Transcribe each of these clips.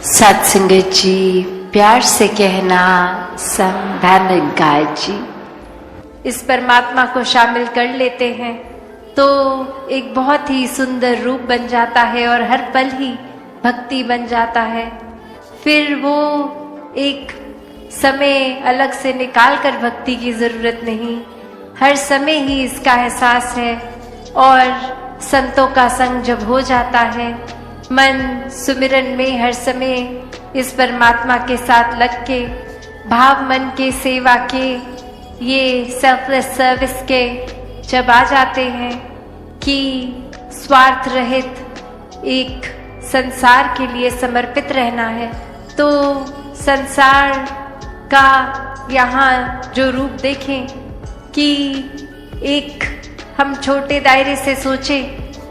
सत्संगत जी, प्यार से कहना संधान गाय जी। इस परमात्मा को शामिल कर लेते हैं तो एक बहुत ही सुंदर रूप बन जाता है और हर पल ही भक्ति बन जाता है। फिर वो एक समय अलग से निकाल कर भक्ति की जरूरत नहीं, हर समय ही इसका एहसास है। और संतों का संग जब हो जाता है, मन सुमिरन में हर समय इस परमात्मा के साथ लग के, भाव मन के सेवा के, ये सेल्फलेस सर्विस के जब आ जाते हैं कि स्वार्थ रहित एक संसार के लिए समर्पित रहना है, तो संसार का यहाँ जो रूप देखें कि एक हम छोटे दायरे से सोचें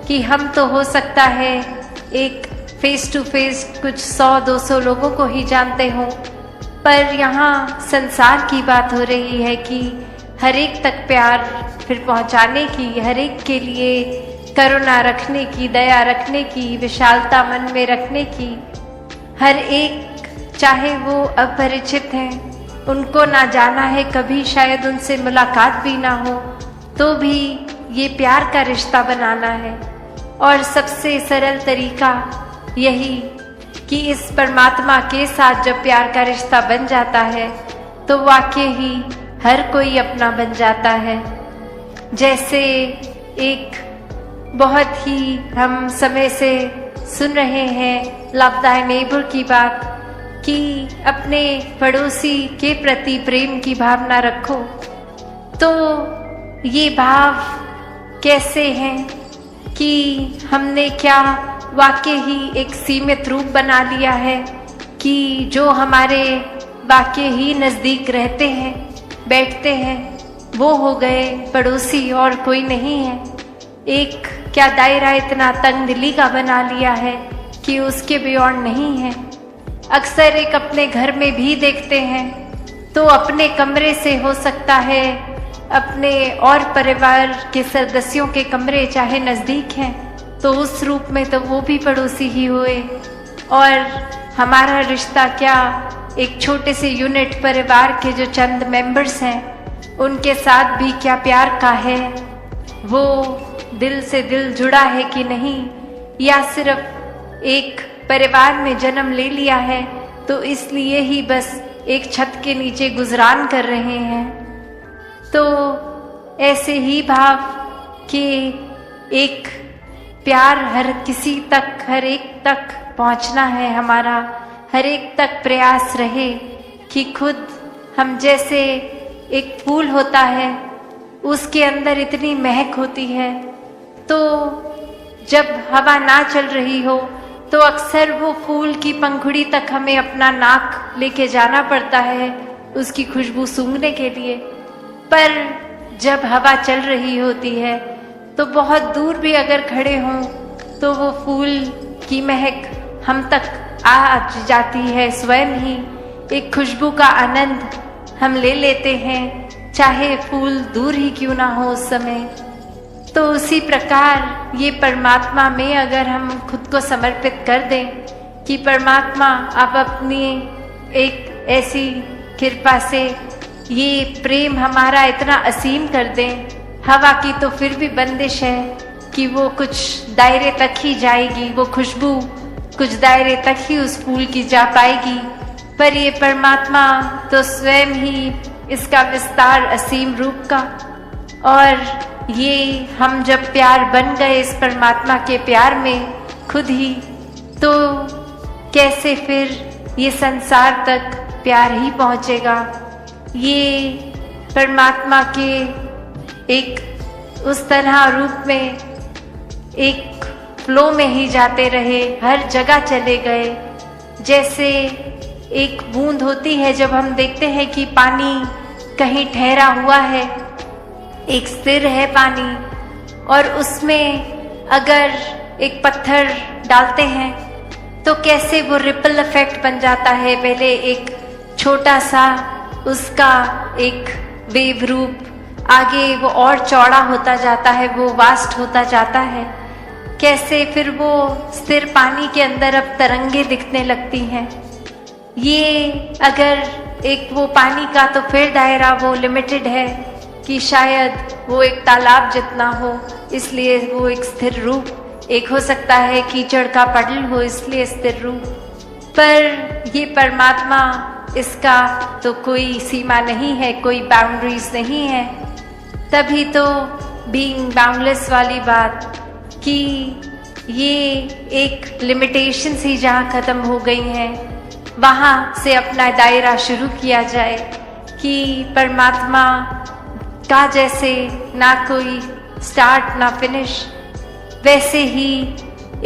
कि हम तो हो सकता है एक फेस टू फेस कुछ 100-200 लोगों को ही जानते हों, पर यहाँ संसार की बात हो रही है कि हर एक तक प्यार फिर पहुँचाने की, हर एक के लिए करुणा रखने की, दया रखने की, विशालता मन में रखने की। हर एक चाहे वो अपरिचित हैं, उनको ना जाना है, कभी शायद उनसे मुलाकात भी ना हो, तो भी ये प्यार का रिश्ता बनाना है। और सबसे सरल तरीका यही कि इस परमात्मा के साथ जब प्यार का रिश्ता बन जाता है तो वाकई ही हर कोई अपना बन जाता है। जैसे एक बहुत ही हम समय से सुन रहे हैं लव दाई नेबर की बात कि अपने पड़ोसी के प्रति प्रेम की भावना रखो। तो ये भाव कैसे हैं कि हमने क्या वाकई ही एक सीमित रूप बना लिया है कि जो हमारे वाकई ही नज़दीक रहते हैं, बैठते हैं, वो हो गए पड़ोसी और कोई नहीं है। एक क्या दायरा इतना तंग दिली का बना लिया है कि उसके बियॉन्ड नहीं है। अक्सर एक अपने घर में भी देखते हैं तो अपने कमरे से हो सकता है अपने और परिवार के सदस्यों के कमरे चाहे नज़दीक हैं तो उस रूप में तो वो भी पड़ोसी ही हुए। और हमारा रिश्ता क्या एक छोटे से यूनिट परिवार के जो चंद मेंबर्स हैं उनके साथ भी क्या प्यार का है, वो दिल से दिल जुड़ा है कि नहीं, या सिर्फ एक परिवार में जन्म ले लिया है तो इसलिए ही बस एक छत के नीचे गुजरान कर रहे हैं। तो ऐसे ही भाव कि एक प्यार हर किसी तक, हर एक तक पहुंचना है, हमारा हर एक तक प्रयास रहे कि खुद हम जैसे एक फूल होता है उसके अंदर इतनी महक होती है, तो जब हवा ना चल रही हो तो अक्सर वो फूल की पंखुड़ी तक हमें अपना नाक लेके जाना पड़ता है उसकी खुशबू सूंघने के लिए। पर जब हवा चल रही होती है तो बहुत दूर भी अगर खड़े हों तो वो फूल की महक हम तक आ जाती है, स्वयं ही एक खुशबू का आनंद हम ले लेते हैं, चाहे फूल दूर ही क्यों ना हो उस समय। तो उसी प्रकार ये परमात्मा में अगर हम खुद को समर्पित कर दें कि परमात्मा आप अपनी एक ऐसी कृपा से ये प्रेम हमारा इतना असीम कर दें, हवा की तो फिर भी बंदिश है कि वो कुछ दायरे तक ही जाएगी, वो खुशबू कुछ दायरे तक ही उस फूल की जा पाएगी, पर ये परमात्मा तो स्वयं ही इसका विस्तार असीम रूप का। और ये हम जब प्यार बन गए इस परमात्मा के प्यार में खुद ही, तो कैसे फिर ये संसार तक प्यार ही पहुँचेगा। ये परमात्मा के एक उस तरह रूप में एक फ्लो में ही जाते रहे, हर जगह चले गए। जैसे एक बूंद होती है जब हम देखते हैं कि पानी कहीं ठहरा हुआ है, एक स्थिर है पानी, और उसमें अगर एक पत्थर डालते हैं तो कैसे वो रिपल इफेक्ट बन जाता है। पहले एक छोटा सा उसका एक वेव रूप, आगे वो और चौड़ा होता जाता है, वो वास्ट होता जाता है। कैसे फिर वो स्थिर पानी के अंदर अब तरंगे दिखने लगती हैं। ये अगर एक वो पानी का तो फिर दायरा वो लिमिटेड है कि शायद वो एक तालाब जितना हो, इसलिए वो एक स्थिर रूप। एक हो सकता है कीचड़ का पडल हो, इसलिए स्थिर रूप। पर ये परमात्मा, इसका तो कोई सीमा नहीं है, कोई बाउंड्रीज नहीं है। तभी तो बीइंग बाउंडलेस वाली बात कि ये एक लिमिटेशन ही जहाँ खत्म हो गई हैं, वहाँ से अपना दायरा शुरू किया जाए कि परमात्मा का जैसे ना कोई स्टार्ट ना फिनिश, वैसे ही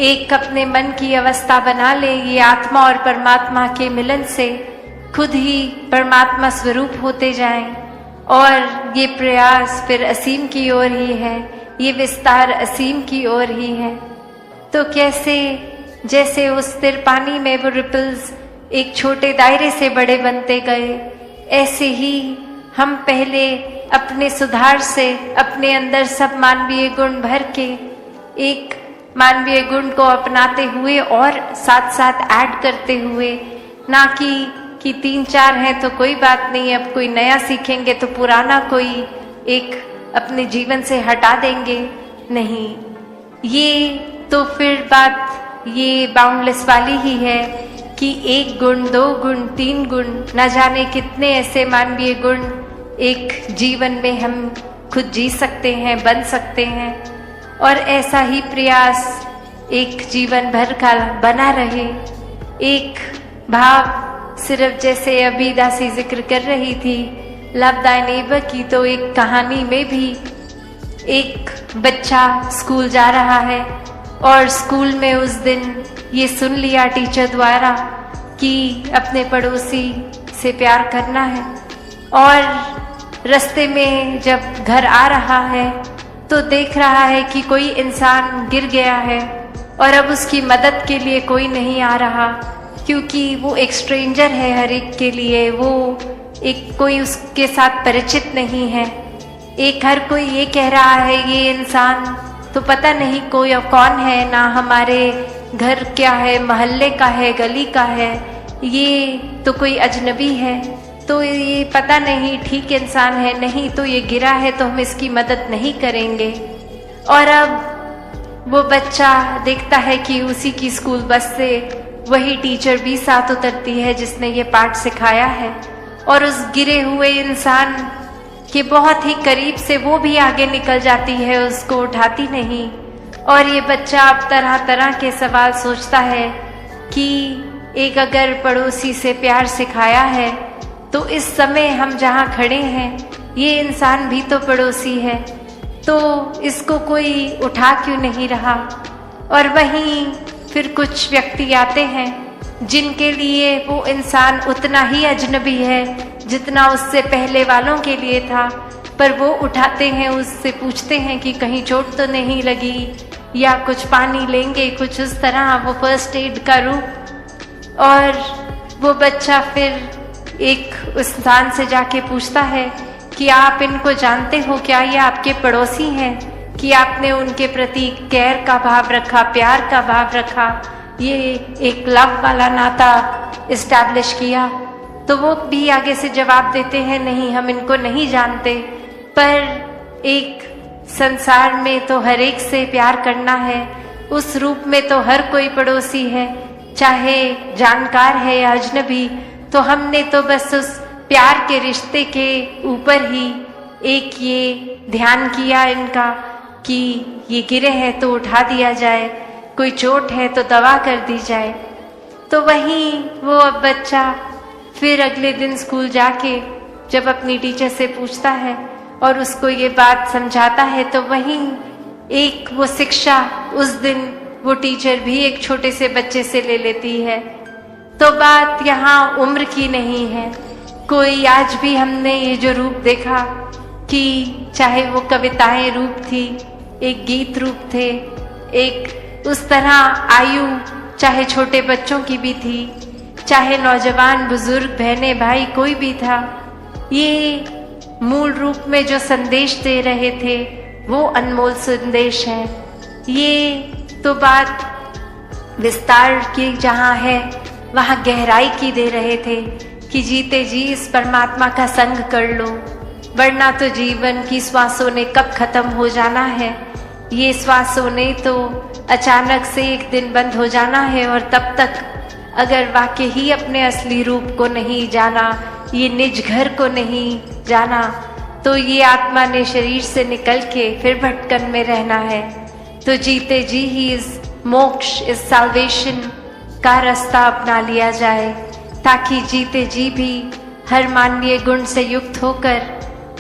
एक अपने मन की अवस्था बना ले। ये आत्मा और परमात्मा के मिलन से खुद ही परमात्मा स्वरूप होते जाएं, और ये प्रयास फिर असीम की ओर ही है, ये विस्तार असीम की ओर ही है। तो कैसे जैसे उस स्थिर पानी में वो रिपल्स एक छोटे दायरे से बड़े बनते गए, ऐसे ही हम पहले अपने सुधार से अपने अंदर सब मानवीय गुण भर के एक मानवीय गुण को अपनाते हुए और साथ साथ ऐड करते हुए, ना कि 3-4 हैं तो कोई बात नहीं, अब कोई नया सीखेंगे तो पुराना कोई एक अपने जीवन से हटा देंगे, नहीं। ये तो फिर बात ये बाउंडलेस वाली ही है कि 1 गुण, 2 गुण, 3 गुण, न जाने कितने ऐसे मानवीय गुण एक जीवन में हम खुद जी सकते हैं, बन सकते हैं। और ऐसा ही प्रयास एक जीवन भर का बना रहे। एक भाव सिर्फ जैसे अभी दासी जिक्र कर रही थी लव दाई नेबर की, तो एक कहानी में भी एक बच्चा स्कूल जा रहा है और स्कूल में उस दिन ये सुन लिया टीचर द्वारा कि अपने पड़ोसी से प्यार करना है, और रास्ते में जब घर आ रहा है तो देख रहा है कि कोई इंसान गिर गया है और अब उसकी मदद के लिए कोई नहीं आ रहा, क्योंकि वो एक स्ट्रेंजर है हर एक के लिए, वो एक कोई उसके साथ परिचित नहीं है। एक हर कोई ये कह रहा है ये इंसान तो पता नहीं कोई कौन है, ना हमारे घर क्या है, मोहल्ले का है, गली का है, ये तो कोई अजनबी है, तो ये पता नहीं ठीक इंसान है, नहीं तो ये गिरा है तो हम इसकी मदद नहीं करेंगे। और अब वो बच्चा देखता है कि उसी की स्कूल बस से वही टीचर भी साथ उतरती है जिसने ये पाठ सिखाया है, और उस गिरे हुए इंसान के बहुत ही करीब से वो भी आगे निकल जाती है, उसको उठाती नहीं। और ये बच्चा अब तरह तरह के सवाल सोचता है कि एक अगर पड़ोसी से प्यार सिखाया है तो इस समय हम जहाँ खड़े हैं ये इंसान भी तो पड़ोसी है, तो इसको कोई उठा क्यों नहीं रहा। और वहीं फिर कुछ व्यक्ति आते हैं जिनके लिए वो इंसान उतना ही अजनबी है जितना उससे पहले वालों के लिए था, पर वो उठाते हैं, उससे पूछते हैं कि कहीं चोट तो नहीं लगी या कुछ पानी लेंगे, कुछ उस तरह वो फर्स्ट एड का रूप। और वो बच्चा फिर एक उस इंसान से जाके पूछता है कि आप इनको जानते हो क्या, ये आपके पड़ोसी हैं, कि आपने उनके प्रति केयर का भाव रखा, प्यार का भाव रखा, ये एक लव वाला नाता इस्टेब्लिश किया। तो वो भी आगे से जवाब देते हैं नहीं हम इनको नहीं जानते, पर एक संसार में तो हर एक से प्यार करना है, उस रूप में तो हर कोई पड़ोसी है, चाहे जानकार है या अजनबी। तो हमने तो बस उस प्यार के रिश्ते के ऊपर ही एक ये ध्यान किया इनका कि ये गिरे हैं तो उठा दिया जाए, कोई चोट है तो दवा कर दी जाए। तो वहीं वो अब बच्चा फिर अगले दिन स्कूल जाके जब अपनी टीचर से पूछता है और उसको ये बात समझाता है, तो वहीं एक वो शिक्षा उस दिन वो टीचर भी एक छोटे से बच्चे से ले लेती है। तो बात यहाँ उम्र की नहीं है, कोई आज भी हमने ये जो रूप देखा कि चाहे वो कविताएं रूप थी, एक गीत रूप थे, एक उस तरह आयु चाहे छोटे बच्चों की भी थी, चाहे नौजवान बुजुर्ग बहनें भाई कोई भी था, ये मूल रूप में जो संदेश दे रहे थे वो अनमोल संदेश है। ये तो बात विस्तार की जहाँ है वहाँ गहराई की दे रहे थे कि जीते जी इस परमात्मा का संग कर लो, वरना तो जीवन की श्वासों ने कब खत्म हो जाना है। ये श्वासों ने तो अचानक से एक दिन बंद हो जाना है, और तब तक अगर वाकई ही अपने असली रूप को नहीं जाना, ये निज घर को नहीं जाना, तो ये आत्मा ने शरीर से निकल के फिर भटकन में रहना है। तो जीते जी ही इस मोक्ष, इस साल्वेशन का रास्ता अपना लिया जाए, ताकि जीते जी भी हर मानवीय गुण से युक्त होकर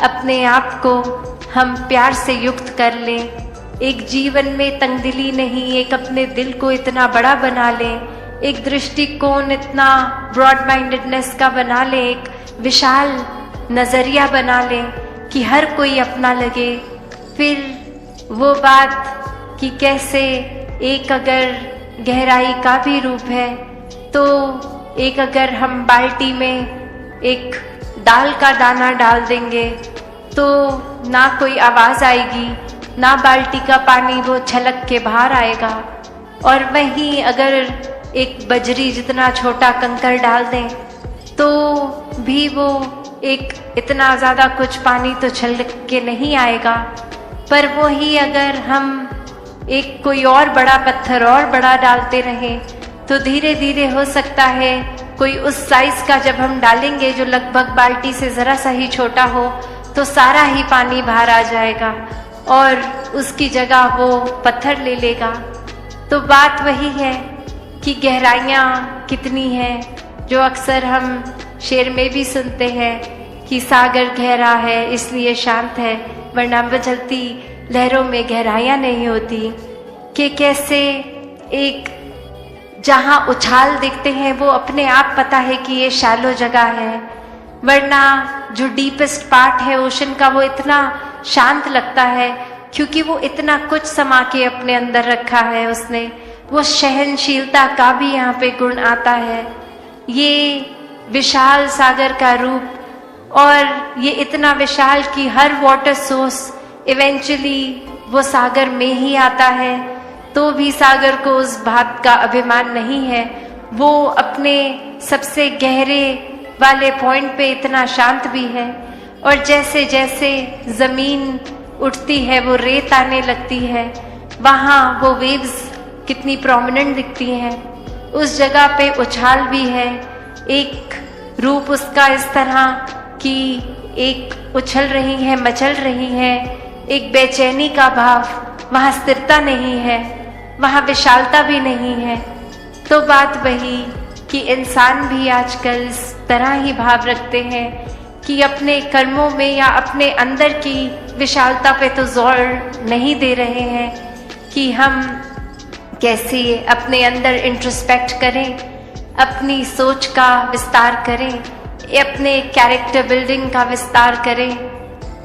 अपने आप को हम प्यार से युक्त कर लें। एक जीवन में तंगदिली नहीं, एक अपने दिल को इतना बड़ा बना लें, एक दृष्टिकोण इतना ब्रॉड माइंडेडनेस का बना लें, एक विशाल नजरिया बना लें कि हर कोई अपना लगे। फिर वो बात कि कैसे एक अगर गहराई का भी रूप है, तो एक अगर हम बाल्टी में एक दाल का दाना डाल देंगे तो ना कोई आवाज आएगी, ना बाल्टी का पानी वो छलक के बाहर आएगा। और वहीं अगर एक बजरी जितना छोटा कंकर डाल दें तो भी वो एक इतना ज़्यादा कुछ पानी तो छलक के नहीं आएगा। पर वो ही अगर हम एक कोई और बड़ा पत्थर और बड़ा डालते रहें तो धीरे धीरे हो सकता है कोई उस साइज का जब हम डालेंगे जो लगभग बाल्टी से ज़रा सा ही छोटा हो, तो सारा ही पानी बाहर आ जाएगा और उसकी जगह वो पत्थर ले लेगा। तो बात वही है कि गहराइयाँ कितनी हैं, जो अक्सर हम शेर में भी सुनते हैं कि सागर गहरा है इसलिए शांत है, वरना बचलती लहरों में गहराइयाँ नहीं होती। कि कैसे एक जहाँ उछाल दिखते हैं वो अपने आप पता है कि ये शैलो जगह है, वरना जो डीपेस्ट पार्ट है ओशन का वो इतना शांत लगता है क्योंकि वो इतना कुछ समा के अपने अंदर रखा है उसने। वो सहनशीलता का भी यहाँ पे गुण आता है। ये विशाल सागर का रूप, और ये इतना विशाल कि हर वाटर सोर्स इवेंचुअली वो सागर में ही आता है। तो भी सागर को उस बात का अभिमान नहीं है, वो अपने सबसे गहरे वाले पॉइंट पे इतना शांत भी है। और जैसे जैसे जमीन उठती है वो रेत आने लगती है, वहाँ वो वेव्स कितनी प्रोमिनेंट दिखती हैं। उस जगह पे उछाल भी है, एक रूप उसका इस तरह कि एक उछल रही है, मचल रही है, एक बेचैनी का भाव, वहाँ स्थिरता नहीं है, वहाँ विशालता भी नहीं है। तो बात वही कि इंसान भी आजकल इस तरह ही भाव रखते हैं कि अपने कर्मों में या अपने अंदर की विशालता पे तो जोर नहीं दे रहे हैं कि हम कैसे अपने अंदर इंट्रोस्पेक्ट करें, अपनी सोच का विस्तार करें, अपने कैरेक्टर बिल्डिंग का विस्तार करें।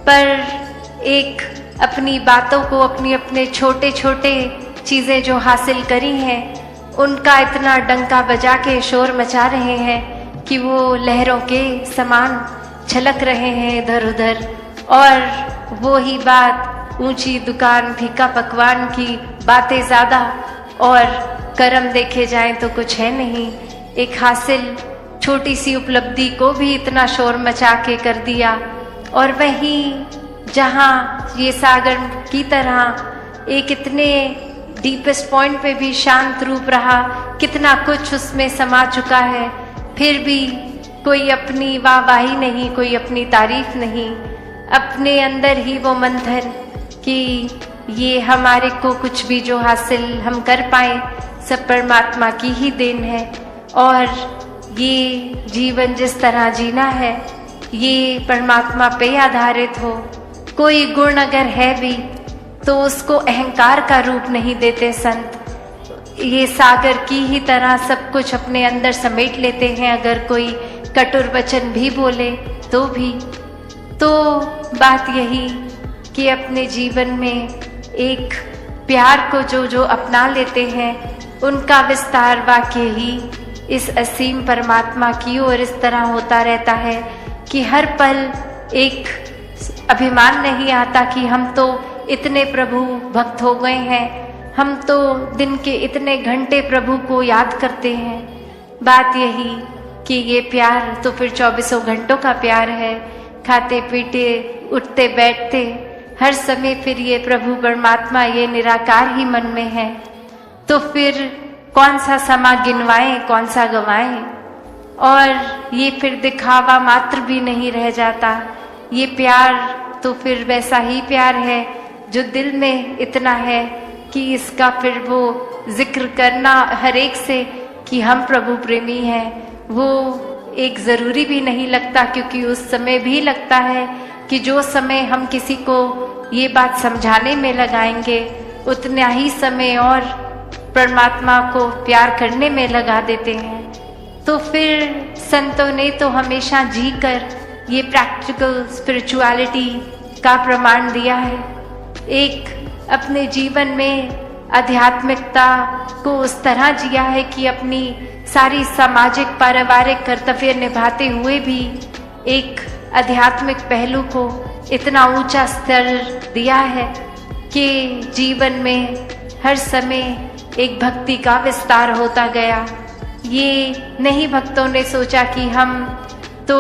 पर एक अपनी बातों को, अपनी अपने छोटे छोटे चीज़ें जो हासिल करी हैं उनका इतना डंका बजा के शोर मचा रहे हैं कि वो लहरों के समान छलक रहे हैं इधर उधर। और वो ही बात ऊंची दुकान फीका पकवान की बातें ज़्यादा, और कर्म देखे जाएं तो कुछ है नहीं। एक हासिल छोटी सी उपलब्धि को भी इतना शोर मचा के कर दिया। और वहीं जहाँ ये सागर की तरह एक इतने डीपेस्ट पॉइंट पे भी शांत रूप रहा, कितना कुछ उसमें समा चुका है, फिर भी कोई अपनी वाहवाही नहीं, कोई अपनी तारीफ नहीं, अपने अंदर ही वो मंथन कि ये हमारे को कुछ भी जो हासिल हम कर पाए सब परमात्मा की ही देन है। और ये जीवन जिस तरह जीना है ये परमात्मा पे आधारित हो। कोई गुण अगर है भी तो उसको अहंकार का रूप नहीं देते संत। ये सागर की ही तरह सब कुछ अपने अंदर समेट लेते हैं। अगर कोई कटुर वचन भी बोले तो भी, तो बात यही कि अपने जीवन में एक प्यार को जो जो अपना लेते हैं उनका विस्तार वाकई ही इस असीम परमात्मा की ओर इस तरह होता रहता है कि हर पल एक अभिमान नहीं आता कि हम तो इतने प्रभु भक्त हो गए हैं, हम तो दिन के इतने घंटे प्रभु को याद करते हैं। बात यही कि ये प्यार तो फिर 24 घंटों का प्यार है। खाते पीते उठते बैठते हर समय फिर ये प्रभु परमात्मा ये निराकार ही मन में है। तो फिर कौन सा समा गिनवाएं, कौन सा गंवाएं। और ये फिर दिखावा मात्र भी नहीं रह जाता। ये प्यार तो फिर वैसा ही प्यार है जो दिल में इतना है कि इसका फिर वो जिक्र करना हर एक से कि हम प्रभु प्रेमी हैं, वो एक ज़रूरी भी नहीं लगता। क्योंकि उस समय भी लगता है कि जो समय हम किसी को ये बात समझाने में लगाएंगे उतना ही समय और परमात्मा को प्यार करने में लगा देते हैं। तो फिर संतों ने तो हमेशा जी कर ये प्रैक्टिकल स्पिरिचुअलिटी का प्रमाण दिया है। एक अपने जीवन में आध्यात्मिकता को उस तरह जिया है कि अपनी सारी सामाजिक पारिवारिक कर्तव्य निभाते हुए भी एक आध्यात्मिक पहलू को इतना ऊंचा स्तर दिया है कि जीवन में हर समय एक भक्ति का विस्तार होता गया। ये नहीं भक्तों ने सोचा कि हम तो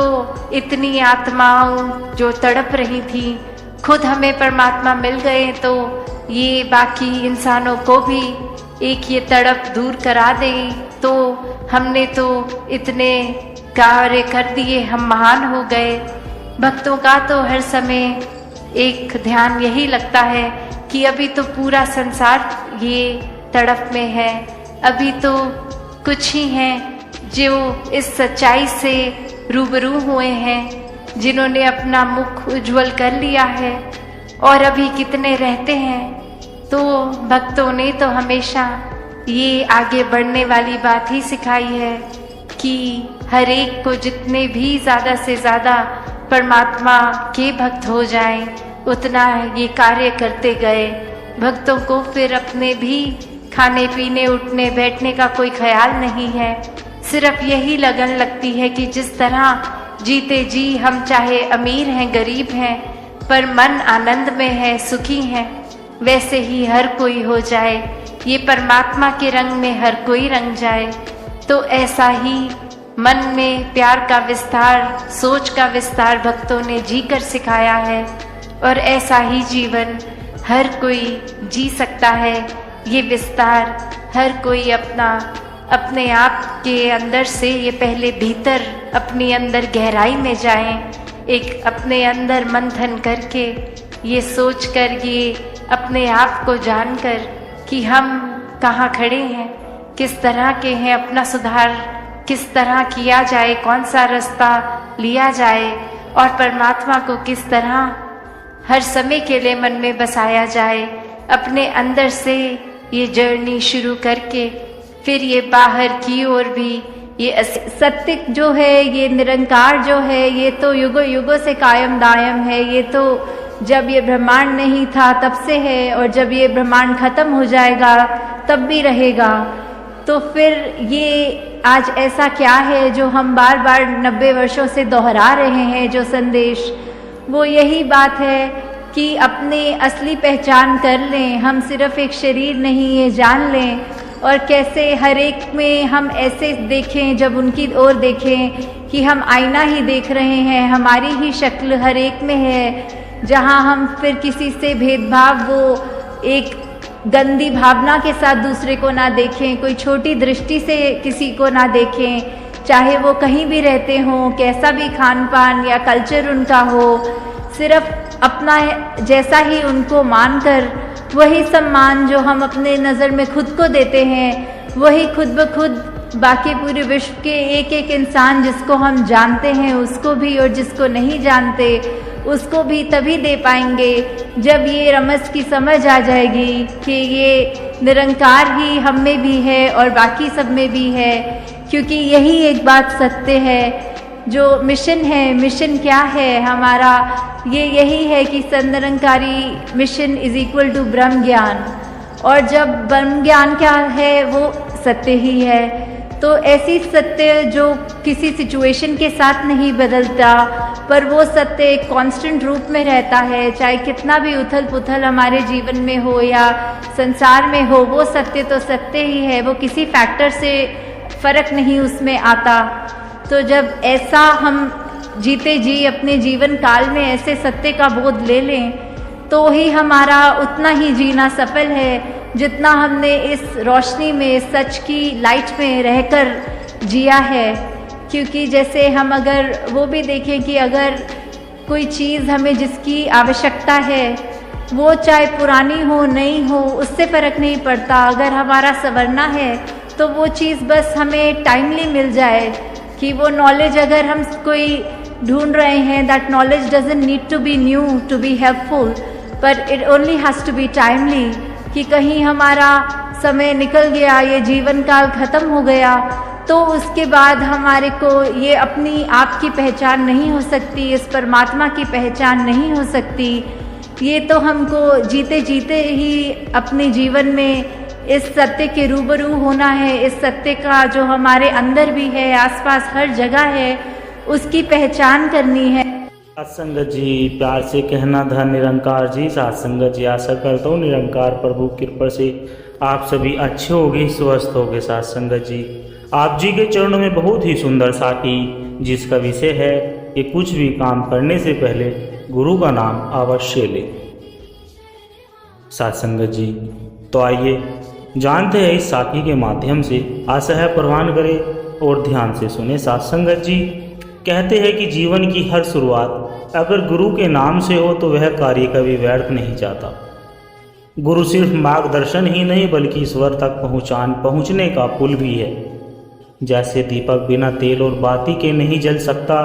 इतनी आत्माओं जो तड़प रही थी खुद हमें परमात्मा मिल गए तो ये बाकी इंसानों को भी एक ये तड़प दूर करा दे, तो हमने तो इतने कार्य कर दिए, हम महान हो गए। भक्तों का तो हर समय एक ध्यान यही लगता है कि अभी तो पूरा संसार ये तड़प में है। अभी तो कुछ ही हैं जो इस सच्चाई से रूबरू हुए हैं, जिन्होंने अपना मुख उज्जवल कर लिया है। और अभी कितने रहते हैं। तो भक्तों ने तो हमेशा ये आगे बढ़ने वाली बात ही सिखाई है कि हर एक को जितने भी ज़्यादा से ज़्यादा परमात्मा के भक्त हो जाएं, उतना ये कार्य करते गए। भक्तों को फिर अपने भी खाने पीने उठने बैठने का कोई ख्याल नहीं है। सिर्फ यही लगन लगती है कि जिस तरह जीते जी हम चाहे अमीर हैं गरीब हैं पर मन आनंद में है, सुखी हैं, वैसे ही हर कोई हो जाए, ये परमात्मा के रंग में हर कोई रंग जाए। तो ऐसा ही मन में प्यार का विस्तार, सोच का विस्तार भक्तों ने जी कर सिखाया है। और ऐसा ही जीवन हर कोई जी सकता है। ये विस्तार हर कोई अपने आप के अंदर से ये पहले भीतर अपनी अंदर गहराई में जाएं, एक अपने अंदर मंथन करके ये सोच कर, ये अपने आप को जानकर कि हम कहाँ खड़े हैं, किस तरह के हैं, अपना सुधार किस तरह किया जाए, कौन सा रास्ता लिया जाए और परमात्मा को किस तरह हर समय के लिए मन में बसाया जाए। अपने अंदर से ये जर्नी शुरू करके फिर ये बाहर की ओर भी ये सत्य जो है, ये निरंकार जो है, ये तो युगों युगों से कायम दायम है। ये तो जब ये ब्रह्मांड नहीं था तब से है और जब ये ब्रह्मांड खत्म हो जाएगा तब भी रहेगा। तो फिर ये आज ऐसा क्या है जो हम बार बार 90 वर्षों से दोहरा रहे हैं? जो संदेश वो यही बात है कि अपनी असली पहचान कर लें। हम सिर्फ एक शरीर नहीं, ये जान लें। और कैसे हर एक में हम ऐसे देखें, जब उनकी ओर देखें कि हम आईना ही देख रहे हैं, हमारी ही शक्ल हर एक में है। जहां हम फिर किसी से भेदभाव, वो एक गंदी भावना के साथ दूसरे को ना देखें, कोई छोटी दृष्टि से किसी को ना देखें, चाहे वो कहीं भी रहते हों, कैसा भी खान पान या कल्चर उनका हो, सिर्फ अपना जैसा ही उनको मानकर वही सम्मान जो हम अपने नज़र में खुद को देते हैं, वही खुद ब खुद बाकी पूरे विश्व के एक एक इंसान जिसको हम जानते हैं उसको भी, और जिसको नहीं जानते उसको भी तभी दे पाएंगे जब ये रमज की समझ आ जाएगी कि ये निरंकार ही हम में भी है और बाकी सब में भी है। क्योंकि यही एक बात सत्य है। जो मिशन है, मिशन क्या है हमारा, ये यही है कि सन्निरंकारी मिशन इज इक्वल टू ब्रह्म ज्ञान। और जब ब्रह्म ज्ञान क्या है, वो सत्य ही है। तो ऐसी सत्य जो किसी सिचुएशन के साथ नहीं बदलता, पर वो सत्य एक कांस्टेंट रूप में रहता है, चाहे कितना भी उथल पुथल हमारे जीवन में हो या संसार में हो, वो सत्य तो सत्य ही है, वो किसी फैक्टर से फर्क नहीं उसमें आता। तो जब ऐसा हम जीते जी अपने जीवन काल में ऐसे सत्य का बोध ले लें, तो ही हमारा उतना ही जीना सफल है जितना हमने इस रोशनी में, इस सच की लाइट में रहकर जिया है। क्योंकि जैसे हम अगर वो भी देखें कि अगर कोई चीज़ हमें जिसकी आवश्यकता है, वो चाहे पुरानी हो नई हो, उससे फ़र्क नहीं पड़ता। अगर हमारा संवरना है तो वो चीज़ बस हमें टाइमली मिल जाए, कि वो नॉलेज अगर हम कोई ढूंढ रहे हैं, that knowledge doesn't need to be new to be helpful, पर it only has to be timely. कि कहीं हमारा समय निकल गया, ये जीवन काल ख़त्म हो गया, तो उसके बाद हमारे को ये अपनी आप की पहचान नहीं हो सकती, इस परमात्मा की पहचान नहीं हो सकती। ये तो हमको जीते जीते ही अपने जीवन में इस सत्य के रूबरू होना है। इस सत्य का जो हमारे अंदर भी है, आसपास हर जगह है, उसकी पहचान करनी है। सत्संगत जी, प्यार से कहना था निरंकार जी। सत्संगत जी, आशा करता हूँ निरंकार प्रभु कृपा से आप सभी अच्छे होगे, स्वस्थ होगे। सत्संगत जी, आप जी के चरणों में बहुत ही सुंदर साखी, जिसका विषय है कि कुछ भी काम करने से पहले गुरु का नाम अवश्य ले। सत्संगत जी, तो आइए जानते हैं इस साखी के माध्यम से। आशा है प्रवान करें और ध्यान से सुने। सत्संगत जी कहते हैं कि जीवन की हर शुरुआत अगर गुरु के नाम से हो तो वह कार्य कभी व्यर्थ नहीं जाता। गुरु सिर्फ मार्गदर्शन ही नहीं बल्कि ईश्वर तक पहुँचने का पुल भी है। जैसे दीपक बिना तेल और बाती के नहीं जल सकता,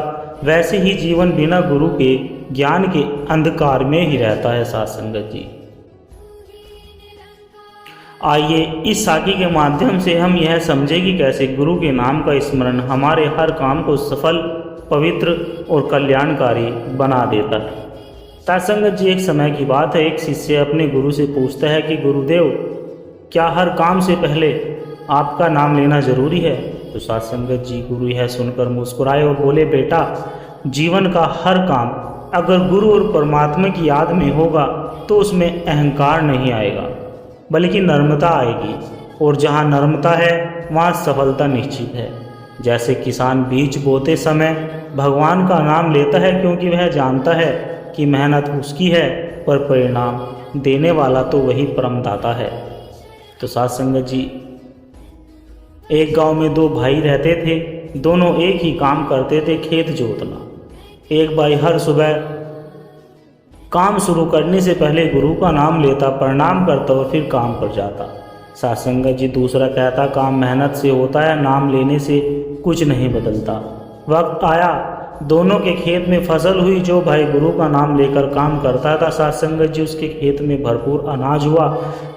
वैसे ही जीवन बिना गुरु के ज्ञान के अंधकार में ही रहता है। सत्संगत जी, आइए इस साखी के माध्यम से हम यह समझें कि कैसे गुरु के नाम का स्मरण हमारे हर काम को सफल, पवित्र और कल्याणकारी बना देता है। सत्संगत जी, एक समय की बात है, एक शिष्य अपने गुरु से पूछता है कि गुरुदेव, क्या हर काम से पहले आपका नाम लेना जरूरी है? तो सत्संगत जी, गुरु यह सुनकर मुस्कुराए और बोले, बेटा, जीवन का हर काम अगर गुरु और परमात्मा की याद में होगा तो उसमें अहंकार नहीं आएगा बल्कि नम्रता आएगी, और जहाँ नम्रता है वहाँ सफलता निश्चित है। जैसे किसान बीज बोते समय भगवान का नाम लेता है क्योंकि वह जानता है कि मेहनत उसकी है, पर परिणाम देने वाला तो वही परमदाता है। तो सत्संगत जी, एक गांव में दो भाई रहते थे। दोनों एक ही काम करते थे, खेत जोतना। एक भाई हर सुबह काम शुरू करने से पहले गुरु का नाम लेता, प्रणाम करता और फिर काम पर जाता। सत्संगत जी, दूसरा कहता, काम मेहनत से होता है, नाम लेने से कुछ नहीं बदलता। वक्त आया, दोनों के खेत में फसल हुई। जो भाई गुरु का नाम लेकर काम करता था, सत्संगत जी, उसके खेत में भरपूर अनाज हुआ।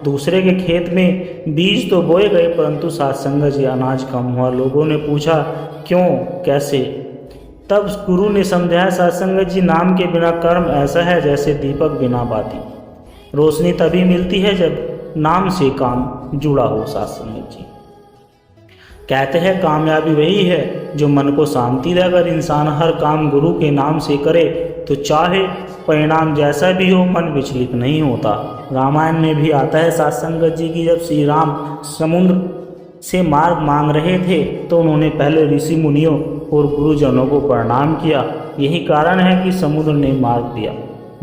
दूसरे के खेत में बीज तो बोए गए परंतु सत्संगत जी अनाज कम हुआ। लोगों ने पूछा, क्यों, कैसे? तब गुरु ने समझाया, सत्संगत जी, नाम के बिना कर्म ऐसा है जैसे दीपक बिना बाती। रोशनी तभी मिलती है जब नाम से काम जुड़ा हो। सत्संगत जी कहते हैं, कामयाबी वही है जो मन को शांति दे। अगर इंसान हर काम गुरु के नाम से करे तो चाहे परिणाम जैसा भी हो, मन विचलित नहीं होता। रामायण में भी आता है सत्संगत जी की जब श्री राम समुद्र से मार्ग मांग रहे थे तो उन्होंने पहले ऋषि मुनियों और गुरुजनों को प्रणाम किया। यही कारण है कि समुद्र ने मार्ग दिया।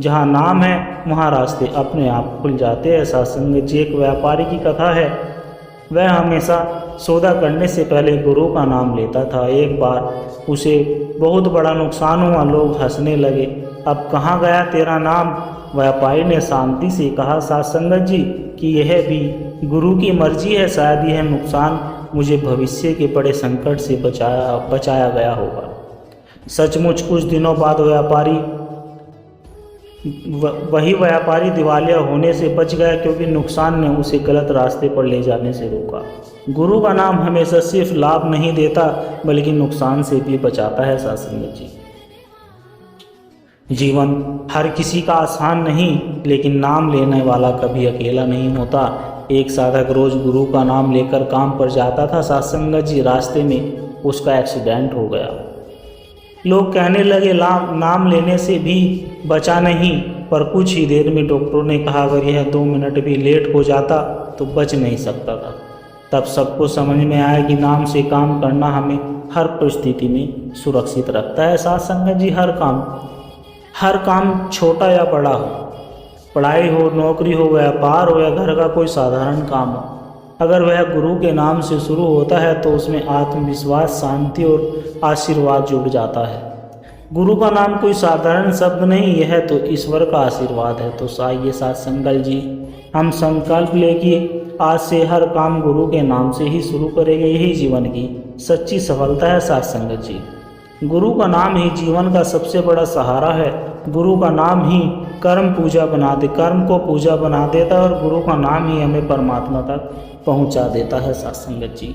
जहाँ नाम है वहाँ रास्ते अपने आप खुल जाते हैं। सत्संगत जी, एक व्यापारी की कथा है। वह हमेशा सौदा करने से पहले गुरु का नाम लेता था। एक बार उसे बहुत बड़ा नुकसान हुआ। लोग हंसने लगे, अब कहाँ गया तेरा नाम? व्यापारी ने शांति से कहा, सत्संगत जी, कि यह भी गुरु की मर्जी है। शायद यह नुकसान मुझे भविष्य के बड़े संकट से बचाया गया होगा। सचमुच कुछ दिनों बाद वही व्यापारी दिवालिया होने से बच गया क्योंकि नुकसान ने उसे गलत रास्ते पर ले जाने से रोका। गुरु का नाम हमेशा सिर्फ लाभ नहीं देता बल्कि नुकसान से भी बचाता है। सत्संगत जी, जीवन हर किसी का आसान नहीं, लेकिन नाम लेने वाला कभी अकेला नहीं होता। एक साधक रोज गुरु का नाम लेकर काम पर जाता था। सत्संगत जी रास्ते में उसका एक्सीडेंट हो गया। लोग कहने लगे नाम लेने से भी बचा नहीं, पर कुछ ही देर में डॉक्टरों ने कहा अगर यह 2 मिनट भी लेट हो जाता तो बच नहीं सकता था। तब सबको समझ में आया कि नाम से काम करना हमें हर परिस्थिति में सुरक्षित रखता है। साथ संगत जी हर काम छोटा या बड़ा हो, पढ़ाई हो, नौकरी हो, व्यापार हो या घर का कोई साधारण काम हो, अगर वह गुरु के नाम से शुरू होता है तो उसमें आत्मविश्वास, शांति और आशीर्वाद जुड़ जाता है। गुरु का नाम कोई साधारण शब्द नहीं, यह तो ईश्वर का आशीर्वाद है। तो आइए साथ संकल्प जी हम संकल्प ले कि आज से हर काम गुरु के नाम से ही शुरू करेंगे। यही जीवन की सच्ची सफलता है। साथ संगत जी गुरु का नाम ही जीवन का सबसे बड़ा सहारा है। गुरु का नाम ही कर्म को पूजा बना देता है और गुरु का नाम ही हमें परमात्मा तक पहुंचा देता है। साथ संगत जी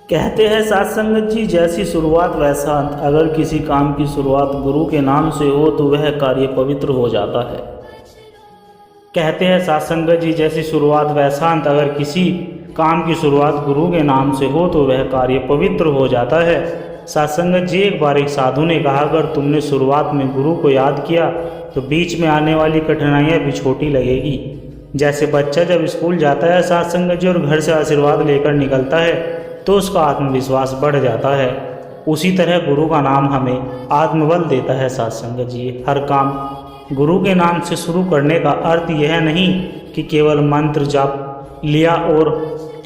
कहते हैं साथ संगत जी जैसी शुरुआत वैसा अंत। अगर किसी काम की शुरुआत गुरु के नाम से हो तो वह कार्य पवित्र हो जाता है। कहते हैं साथ संगत जी जैसी शुरुआत वैसा अंत। अगर किसी काम की शुरुआत गुरु के नाम से हो तो वह कार्य पवित्र हो जाता है। साथ संगत जी एक बार एक साधु ने कहा अगर तुमने शुरुआत में गुरु को याद किया तो बीच में आने वाली कठिनाइयाँ भी छोटी लगेगी। जैसे बच्चा जब स्कूल जाता है साथ संगत जी और घर से आशीर्वाद लेकर निकलता है तो उसका आत्मविश्वास बढ़ जाता है। उसी तरह गुरु का नाम हमें आत्मबल देता है। साथ संगत जी हर काम गुरु के नाम से शुरू करने का अर्थ यह नहीं कि केवल मंत्र जाप लिया और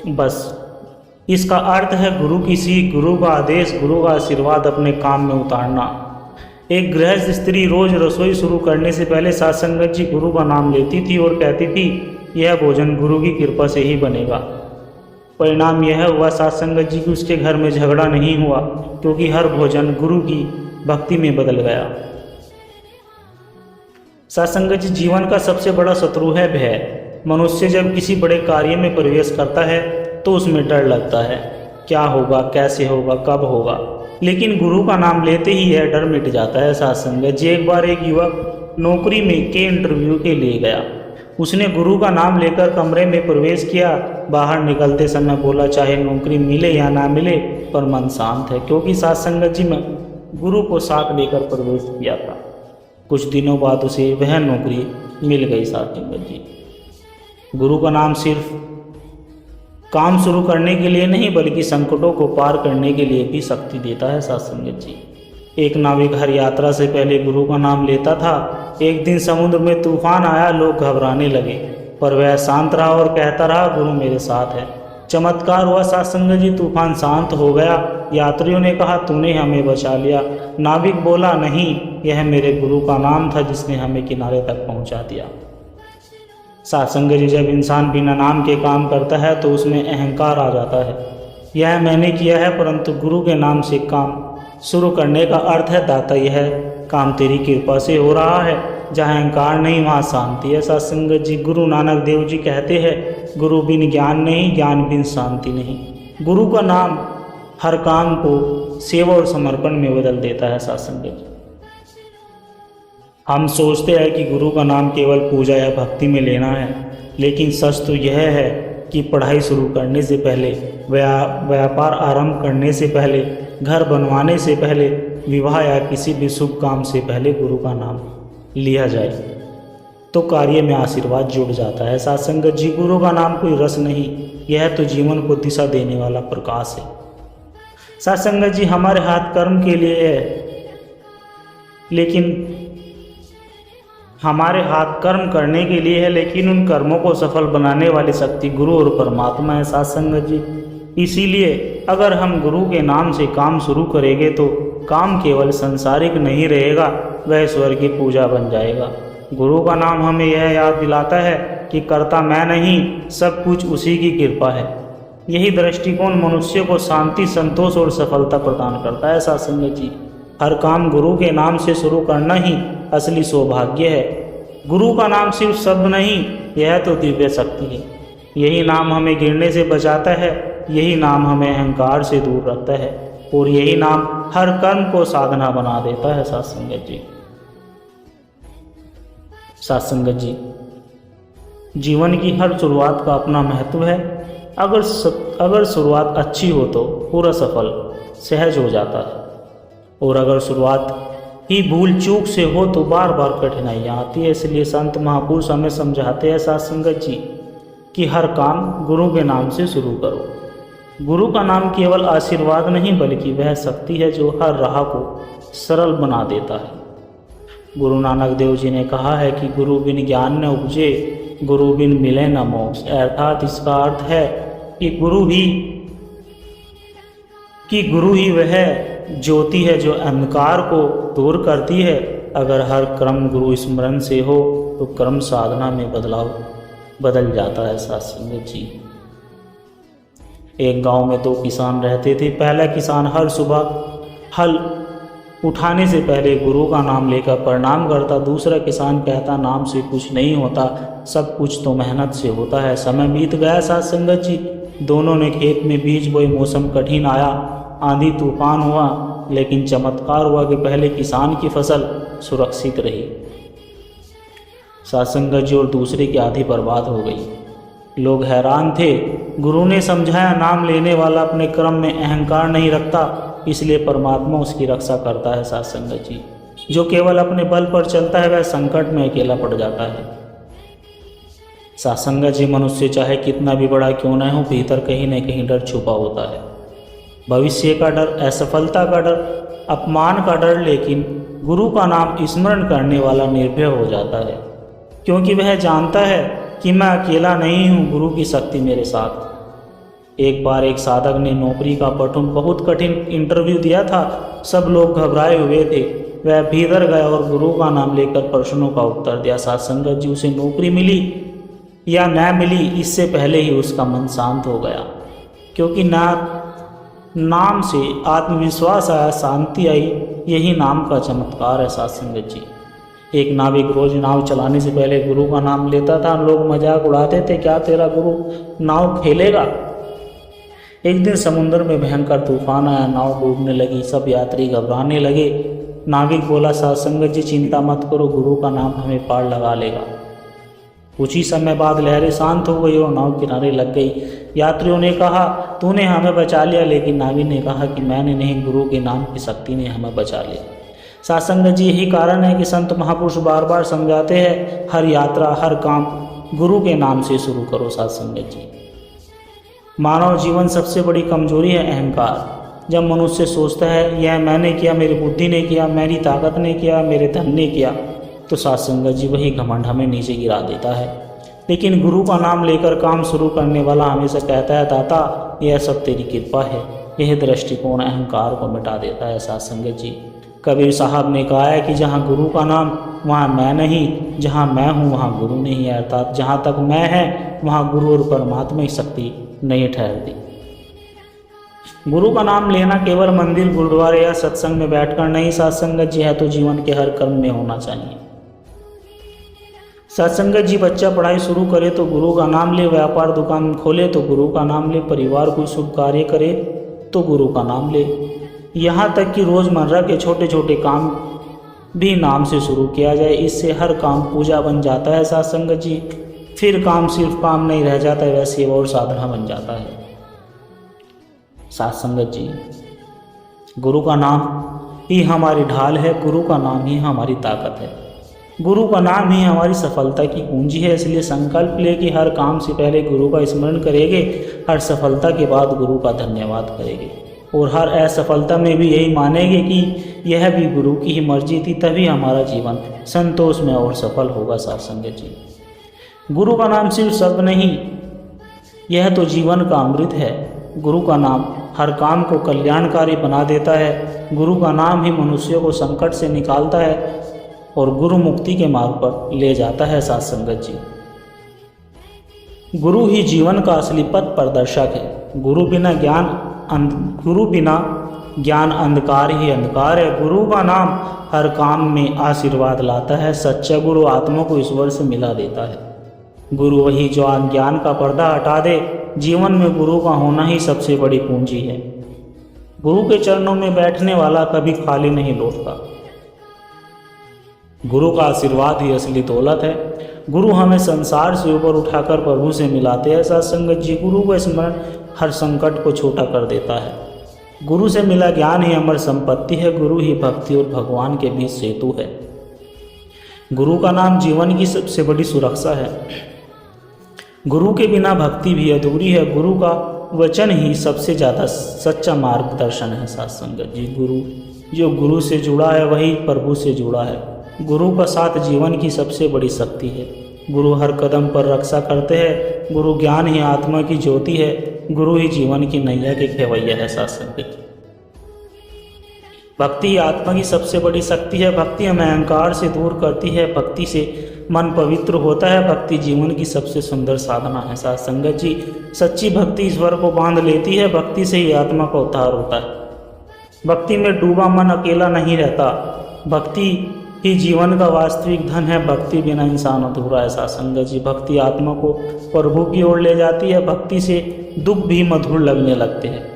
बस। इसका अर्थ है गुरु की सीख, गुरु का आदेश, गुरु का आशीर्वाद अपने काम में उतारना। एक गृहस्थ स्त्री रोज रसोई शुरू करने से पहले साथ संगत जी गुरु का नाम लेती थी और कहती थी यह भोजन गुरु की कृपा से ही बनेगा। परिणाम यह हुआ साथ संगत जी कि उसके घर में झगड़ा नहीं हुआ क्योंकि हर भोजन गुरु की भक्ति में बदल गया। साथ संगत जी जीवन का सबसे बड़ा शत्रु है भय। मनुष्य जब किसी बड़े कार्य में प्रवेश करता है तो उसमें डर लगता है, क्या होगा, कैसे होगा, कब होगा। लेकिन गुरु का नाम लेते ही यह डर मिट जाता है। साथ संगत जी एक बार एक युवक नौकरी में के इंटरव्यू के लिए गया। उसने गुरु का नाम लेकर कमरे में प्रवेश किया। बाहर निकलते समय बोला चाहे नौकरी मिले या ना मिले पर मन शांत है, क्योंकि साथ संगत जी में गुरु को साथ लेकर प्रवेश किया था। कुछ दिनों बाद उसे वह नौकरी मिल गई। साथ संगत जी गुरु का नाम सिर्फ काम शुरू करने के लिए नहीं बल्कि संकटों को पार करने के लिए भी शक्ति देता है। साथ संगत जी एक नाविक हर यात्रा से पहले गुरु का नाम लेता था। एक दिन समुद्र में तूफान आया, लोग घबराने लगे पर वह शांत रहा और कहता रहा गुरु मेरे साथ है। चमत्कार हुआ साथ संगत जी, तूफान शांत हो गया। यात्रियों ने कहा तूने हमें बचा लिया। नाविक बोला नहीं, यह मेरे गुरु का नाम था जिसने हमें किनारे तक पहुंचा दिया। साथ संगत जी जब इंसान बिना नाम के काम करता है तो उसमें अहंकार आ जाता है। यह मैंने किया है, परंतु गुरु के नाम से काम शुरू करने का अर्थ है दाता यह काम तेरी कृपा से हो रहा है। जहाँ अहंकार नहीं वहाँ शांति है। साथ संगत जी गुरु नानक देव जी कहते हैं गुरु बिन ज्ञान नहीं, ज्ञान बिन शांति नहीं। गुरु का नाम हर काम को सेवा और समर्पण में बदल देता है। साथ संगत जी हम सोचते हैं कि गुरु का नाम केवल पूजा या भक्ति में लेना है, लेकिन सच तो यह है कि पढ़ाई शुरू करने से पहले, व्यापार आरंभ करने से पहले, घर बनवाने से पहले, विवाह या किसी भी शुभ काम से पहले गुरु का नाम लिया जाए तो कार्य में आशीर्वाद जुड़ जाता है। साथ संगत जी गुरु का नाम कोई रस नहीं, यह तो जीवन को दिशा देने वाला प्रकाश है। साथ संगत जी हमारे हाथ कर्म के लिए है, लेकिन हमारे हाथ कर्म करने के लिए है, लेकिन उन कर्मों को सफल बनाने वाली शक्ति गुरु और परमात्मा है। साथ संगत जी इसीलिए अगर हम गुरु के नाम से काम शुरू करेंगे तो काम केवल संसारिक नहीं रहेगा, वह ईश्वर की पूजा बन जाएगा। गुरु का नाम हमें यह याद दिलाता है कि कर्ता मैं नहीं, सब कुछ उसी की कृपा है। यही दृष्टिकोण मनुष्य को शांति, संतोष और सफलता प्रदान करता है। साथ संगत जी हर काम गुरु के नाम से शुरू करना ही असली सौभाग्य है। गुरु का नाम सिर्फ शब्द नहीं, यह तो दिव्य शक्ति है। यही नाम हमें गिरने से बचाता है, यही नाम हमें अहंकार से दूर रखता है और यही नाम हर कर्म को साधना बना देता है। साथ संगत जी जीवन की हर शुरुआत का अपना महत्व है। अगर शुरुआत अच्छी हो तो पूरा सफल सहज हो जाता है, और अगर शुरुआत ही भूल चूक से हो तो बार बार कठिनाइयाँ आती है। इसलिए संत महापुरुष हमें समझाते हैं साथ संगत जी कि हर काम गुरु के नाम से शुरू करो। गुरु का नाम केवल आशीर्वाद नहीं बल्कि वह शक्ति है जो हर राह को सरल बना देता है। गुरु नानक देव जी ने कहा है कि गुरु बिन ज्ञान न उपजे, गुरु बिन मिले न मोक्ष। अर्थात इसका अर्थ है कि गुरु ही वह ज्योति है जो अंधकार को दूर करती है। अगर हर क्रम गुरु स्मरण से हो तो क्रम साधना में बदल जाता है। साथ संगत जी, एक गांव में 2 किसान रहते थे। पहला किसान हर सुबह हल उठाने से पहले गुरु का नाम लेकर प्रणाम करता। दूसरा किसान कहता, नाम से कुछ नहीं होता, सब कुछ तो मेहनत से होता है। समय बीत गया साथ संगत जी, दोनों ने खेत में बीज बोए। मौसम कठिन आया, आंधी तूफान हुआ, लेकिन चमत्कार हुआ कि पहले किसान की फसल सुरक्षित रही साथ संगत जी, और दूसरे की आधी बर्बाद हो गई। लोग हैरान थे। गुरु ने समझाया, नाम लेने वाला अपने क्रम में अहंकार नहीं रखता, इसलिए परमात्मा उसकी रक्षा करता है। साथ संगत जी, जो केवल अपने बल पर चलता है वह संकट में अकेला पड़ जाता है। साथ संगत जी, मनुष्य चाहे कितना भी बड़ा क्यों न हो, भीतर कहीं न कहीं डर छुपा होता है। भविष्य का डर, असफलता का डर, अपमान का डर। लेकिन गुरु का नाम स्मरण करने वाला निर्भय हो जाता है, क्योंकि वह जानता है कि मैं अकेला नहीं हूँ, गुरु की शक्ति मेरे साथ। एक बार एक साधक ने नौकरी का बहुत कठिन इंटरव्यू दिया था। सब लोग घबराए हुए थे। वह भीतर गया और गुरु का नाम लेकर प्रश्नों का उत्तर दिया। साथ संगत जी, उसे नौकरी मिली या न मिली, इससे पहले ही उसका मन शांत हो गया, क्योंकि नाम से आत्मविश्वास आया, शांति आई। यही नाम का चमत्कार है। साथ संगत जी, एक नाविक रोज नाव चलाने से पहले गुरु का नाम लेता था। लोग मजाक उड़ाते थे, क्या तेरा गुरु नाव खेलेगा? एक दिन समुद्र में भयंकर तूफान आया, नाव डूबने लगी, सब यात्री घबराने लगे। नाविक बोला, साथ संगत जी चिंता मत करो, गुरु का नाम हमें पार लगा लेगा। कुछ ही समय बाद लहरें शांत हो गई और नाव किनारे लग गई। यात्रियों ने कहा, तूने हमें बचा लिया, लेकिन नाविक ने कहा कि मैंने नहीं, गुरु के नाम की शक्ति ने हमें बचा लिया। साथ संगत जी, यही कारण है कि संत महापुरुष बार बार समझाते हैं, हर यात्रा हर काम गुरु के नाम से शुरू करो। साथ संगत जी, मानव जीवन सबसे बड़ी कमजोरी है अहंकार। जब मनुष्य सोचता है यह मैंने किया, मेरी बुद्धि ने किया, मेरी ताकत ने किया, मेरे धन ने किया, तो साथ संगत जी वही घमंड हमें नीचे गिरा देता है। लेकिन गुरु का नाम लेकर काम शुरू करने वाला हमेशा कहता है, दाता यह सब तेरी कृपा है। यह दृष्टिकोण अहंकार को मिटा देता है। साथ संगत जी, कबीर साहब ने कहा है कि जहाँ गुरु का नाम वहाँ मैं नहीं, जहाँ मैं हूँ वहाँ गुरु नहीं है। अर्थात जहाँ तक मैं है वहाँ गुरु और परमात्मा की शक्ति नहीं ठहरती। गुरु का नाम लेना केवल मंदिर, गुरुद्वारे या सत्संग में बैठकर नहीं साथ संगत जी, है तो जीवन के हर कर्म में होना चाहिए। साथ संगत जी, बच्चा पढ़ाई शुरू करे तो गुरु का नाम ले, व्यापार दुकान खोले तो गुरु का नाम ले, परिवार कोई शुभ कार्य करे तो गुरु का नाम ले। यहाँ तक कि रोज़मर्रा के छोटे छोटे काम भी नाम से शुरू किया जाए, इससे हर काम पूजा बन जाता है। साथ संगत जी, फिर काम सिर्फ काम नहीं रह जाता है, वह सेवा और साधना बन जाता है। साथ संगत जी, गुरु का नाम ही हमारी ढाल है, गुरु का नाम ही हमारी ताकत है, गुरु का नाम ही हमारी सफलता की कुंजी है। इसलिए संकल्प ले कि हर काम से पहले गुरु का स्मरण करेंगे, हर सफलता के बाद गुरु का धन्यवाद करेंगे, और हर असफलता में भी यही मानेंगे कि यह भी गुरु की ही मर्जी थी, तभी हमारा जीवन संतोष में और सफल होगा। साथ संगत जी, गुरु का नाम सिर्फ शब्द नहीं, यह तो जीवन का अमृत है। गुरु का नाम हर काम को कल्याणकारी बना देता है। गुरु का नाम ही मनुष्य को संकट से निकालता है और गुरु मुक्ति के मार्ग पर ले जाता है। साथ संगत जी, गुरु ही जीवन का असली पथ प्रदर्शक है। गुरु बिना ज्ञान अंधकार ही अंधकार है। गुरु का नाम हर काम में आशीर्वाद लाता है। सच्चा गुरु आत्मा को ईश्वर से मिला देता है। गुरु वही जो अज्ञान का पर्दा हटा दे। जीवन में गुरु का होना ही सबसे बड़ी पूंजी है। गुरु के चरणों में बैठने वाला कभी खाली नहीं लौटता। गुरु का आशीर्वाद ही असली दौलत है। गुरु हमें संसार से ऊपर उठाकर प्रभु से मिलाते हैं। साथ संगत जी, गुरु का स्मरण हर संकट को छोटा कर देता है। गुरु से मिला ज्ञान ही अमर संपत्ति है। गुरु ही भक्ति और भगवान के बीच सेतु है। गुरु का नाम जीवन की सबसे बड़ी सुरक्षा है। गुरु के बिना भक्ति भी अधूरी है। गुरु का वचन ही सबसे ज़्यादा सच्चा मार्गदर्शन है। साथ संगत जी, जो गुरु से जुड़ा है वही प्रभु से जुड़ा है। गुरु का साथ जीवन की सबसे बड़ी शक्ति है। गुरु हर कदम पर रक्षा करते हैं। गुरु ज्ञान ही आत्मा की ज्योति है। गुरु ही जीवन की नैया के खेवैया है। साथ संगत, भक्ति आत्मा की सबसे बड़ी शक्ति है। भक्ति हमें अहंकार से दूर करती है। भक्ति से मन पवित्र होता है। भक्ति जीवन की सबसे सुंदर साधना है। साथ संगत जी, सच्ची भक्ति ईश्वर को बांध लेती है। भक्ति से ही आत्मा का उद्धार होता है। भक्ति में डूबा मन अकेला नहीं रहता। भक्ति ही जीवन का वास्तविक धन है। भक्ति बिना इंसान अधूरा है। साथ संगत जी, भक्ति आत्मा को प्रभु की ओर ले जाती है। भक्ति से दुख भी मधुर लगने लगते हैं।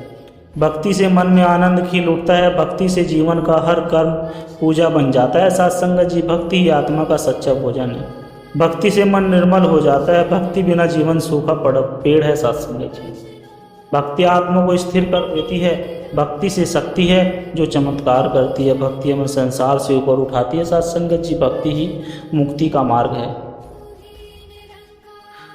भक्ति से मन में आनंद खिल उठता है। भक्ति से जीवन का हर कर्म पूजा बन जाता है। साथ संगत जी, भक्ति ही आत्मा का सच्चा भोजन है। भक्ति से मन निर्मल हो जाता है। भक्ति बिना जीवन सूखा पड़ा पेड़ है। साथ संगत जी, भक्ति आत्मा को स्थिर कर देती है। भक्ति से शक्ति है जो चमत्कार करती है। भक्ति हमें संसार से ऊपर उठाती है। साथ संगत जी, भक्ति ही मुक्ति का मार्ग है।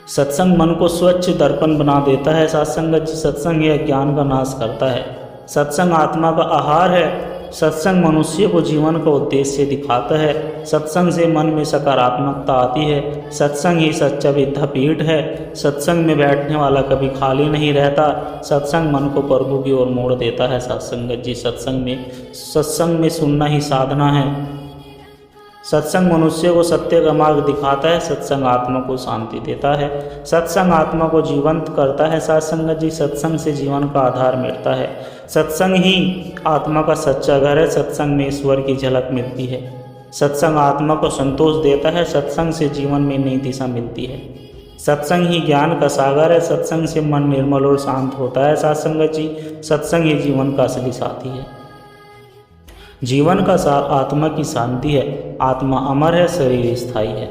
सत्संग मन को स्वच्छ दर्पण बना देता है। साथ संगत जी, सत्संग यह ज्ञान का नाश करता है। सत्संग आत्मा का आहार है। सत्संग मनुष्य को जीवन का उद्देश्य दिखाता है। सत्संग से मन में सकारात्मकता आती है। सत्संग ही सच्चा विद्यापीठ है। सत्संग में बैठने वाला कभी खाली नहीं रहता। सत्संग मन को प्रभु की ओर मोड़ देता है। साथ संगत जी, सत्संग में सुनना ही साधना है। सत्संग मनुष्य को सत्य का मार्ग दिखाता है। सत्संग आत्मा को शांति देता है। सत्संग आत्मा को जीवंत करता है। साथ संगत जी, सत्संग से जीवन का आधार मिलता है। सत्संग ही आत्मा का सच्चा घर है। सत्संग में ईश्वर की झलक मिलती है। सत्संग आत्मा को संतोष देता है। सत्संग से जीवन में नई दिशा मिलती है। सत्संग ही ज्ञान का सागर है। सत्संग से मन निर्मल और शांत होता है। साथ संगत जी, सत्संग ही जीवन का असली साथी है। जीवन का सार आत्मा की शांति है। आत्मा अमर है, शरीर स्थायी है।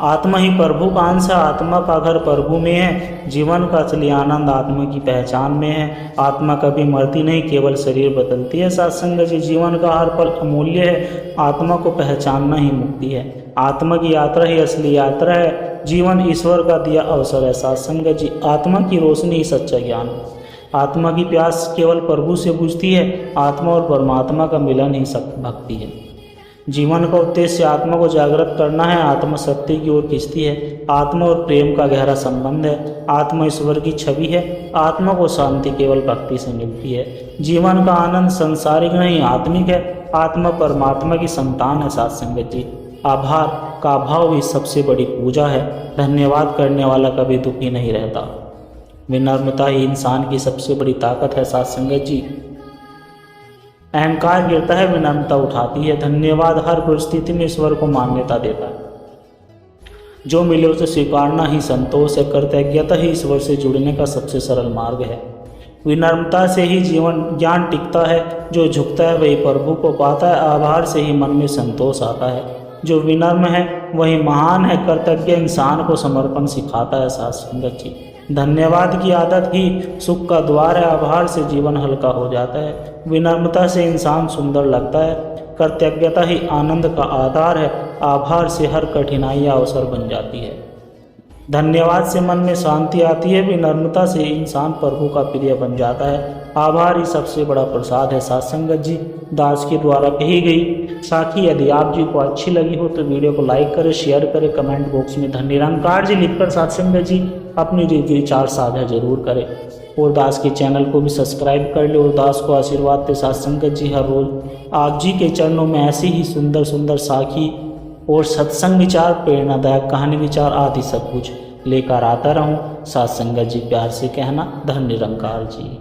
आत्मा ही प्रभु का अंश है। आत्मा का घर प्रभु में है। जीवन का असली आनंद आत्मा की पहचान में है। आत्मा कभी मरती नहीं, केवल शरीर बदलती है। साथ संगत जी, जीवन का हर पल अमूल्य है। आत्मा को पहचानना ही मुक्ति है। आत्मा की यात्रा ही असली यात्रा है। जीवन ईश्वर का दिया अवसर है। साथ संगत जी, आत्मा की रोशनी ही सच्चा ज्ञान है। आत्मा की प्यास केवल प्रभु से बुझती है। आत्मा और परमात्मा का मिलन ही सत्य भक्ति है। जीवन का उद्देश्य आत्मा को जागृत करना है। आत्मा सत्य की ओर खींचती है। आत्मा और प्रेम का गहरा संबंध है। आत्मा ईश्वर की छवि है। आत्मा को शांति केवल भक्ति से मिलती है। जीवन का आनंद संसारिक नहीं, आत्मिक है। आत्मा परमात्मा की संतान है। साथ संगत जी, आभार का भाव ही सबसे बड़ी पूजा है। धन्यवाद करने वाला कभी दुखी नहीं रहता। विनम्रता ही इंसान की सबसे बड़ी ताकत है। साथ संगत जी, अहंकार गिरता है, विनम्रता उठाती है। धन्यवाद हर परिस्थिति में ईश्वर को मान्यता देता है। जो मिले उसे स्वीकारना ही संतोष है। कृतज्ञता ही ईश्वर से जुड़ने का सबसे सरल मार्ग है। विनम्रता से ही जीवन ज्ञान टिकता है। जो झुकता है वही प्रभु को पाता है। आभार से ही मन में संतोष आता है। जो विनम्र है वही महान है। कृतज्ञ इंसान को समर्पण सिखाता है। साथ संगत जी, धन्यवाद की आदत ही सुख का द्वार है। आभार से जीवन हल्का हो जाता है। विनम्रता से इंसान सुंदर लगता है। कृतज्ञता ही आनंद का आधार है। आभार से हर कठिनाई अवसर बन जाती है। धन्यवाद से मन में शांति आती है। विनम्रता से इंसान प्रभु का प्रिय बन जाता है। आभार ही सबसे बड़ा प्रसाद है। साथ संगत जी, दास के द्वारा कही गई साखी यदि आप जी को अच्छी लगी हो तो वीडियो को लाइक करें, शेयर करें, कमेंट बॉक्स में धन निरंकार जी लिखकर साथ संगत जी अपनी विचार साझा जरूर करें। और दास के चैनल को भी सब्सक्राइब कर ले और दास को आशीर्वाद दे। साथ संगत जी, हर रोज आप जी के चरणों में ऐसी ही सुंदर सुंदर साखी और सत्संग विचार, प्रेरणादायक कहानी विचार आदि सब कुछ लेकर आता रहूं। साथ संगत जी, प्यार से कहना, धन निरंकार जी।